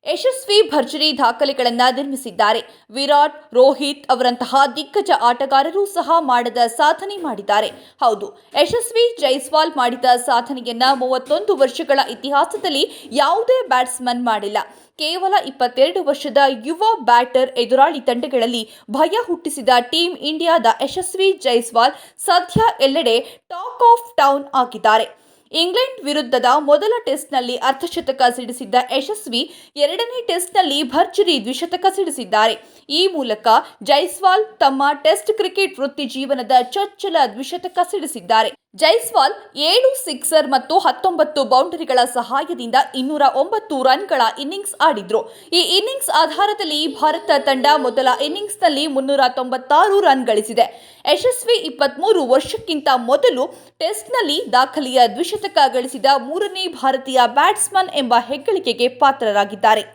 ಯಶಸ್ವಿ ಭರ್ಜರಿ ದಾಖಲೆಗಳನ್ನು ನಿರ್ಮಿಸಿದ್ದಾರೆ. ವಿರಾಟ್, ರೋಹಿತ್ ಅವರಂತಹ ದಿಗ್ಗಜ ಆಟಗಾರರು ಸಹ ಮಾಡದ ಸಾಧನೆ ಮಾಡಿದ್ದಾರೆ. ಹೌದು, ಯಶಸ್ವಿ ಜೈಸ್ವಾಲ್ ಮಾಡಿದ ಸಾಧನೆಯನ್ನ 31 ವರ್ಷಗಳ ಇತಿಹಾಸದಲ್ಲಿ ಯಾವುದೇ ಬ್ಯಾಟ್ಸ್ಮನ್ ಮಾಡಿಲ್ಲ. ಕೇವಲ 22 ವರ್ಷದ ಯುವ ಬ್ಯಾಟರ್ ಎದುರಾಳಿ ತಂಡಗಳಲ್ಲಿ ಭಯ ಹುಟ್ಟಿಸಿದ ಟೀಮ್ ಇಂಡಿಯಾದ ಯಶಸ್ವಿ ಜೈಸ್ವಾಲ್ ಸದ್ಯ ಎಲ್ಲೆಡೆ ಟಾಕ್ ಆಫ್ ಟೌನ್ ಆಗಿದ್ದಾರೆ. ಇಂಗ್ಲೆಂಡ್ ವಿರುದ್ಧದ ಮೊದಲ ಟೆಸ್ಟ್ನಲ್ಲಿ ಅರ್ಧಶತಕ ಸಿಡಿಸಿದ್ದ ಯಶಸ್ವಿ ಎರಡನೇ ಟೆಸ್ಟ್ನಲ್ಲಿ ಭರ್ಜರಿ ದ್ವಿಶತಕ ಸಿಡಿಸಿದ್ದಾರೆ. ಈ ಮೂಲಕ ಜೈಸ್ವಾಲ್ ತಮ್ಮ ಟೆಸ್ಟ್ ಕ್ರಿಕೆಟ್ ವೃತ್ತಿ ಜೀವನದ ಚೊಚ್ಚಲ ದ್ವಿಶತಕ ಸಿಡಿಸಿದ್ದಾರೆ. ಜೈಸ್ವಾಲ್ 7 ಸಿಕ್ಸರ್ ಮತ್ತು 19 ಬೌಂಡರಿಗಳ ಸಹಾಯದಿಂದ 209 ರನ್ಗಳ ಇನ್ನಿಂಗ್ಸ್ ಆಡಿದ್ರು. ಈ ಇನ್ನಿಂಗ್ಸ್ ಆಧಾರದಲ್ಲಿ ಭಾರತ ತಂಡ ಮೊದಲ ಇನ್ನಿಂಗ್ಸ್ನಲ್ಲಿ 396 ರನ್ ಗಳಿಸಿದೆ. ಯಶಸ್ವಿ 23 ವರ್ಷಕ್ಕಿಂತ ಮೊದಲು ಟೆಸ್ಟ್ನಲ್ಲಿ ದಾಖಲೆಯ ದ್ವಿಶತಕ ಗಳಿಸಿದ ಮೂರನೇ ಭಾರತೀಯ ಬ್ಯಾಟ್ಸ್ಮನ್ ಎಂಬ ಹೆಗ್ಗಳಿಕೆಗೆ ಪಾತ್ರರಾಗಿದ್ದಾರೆ.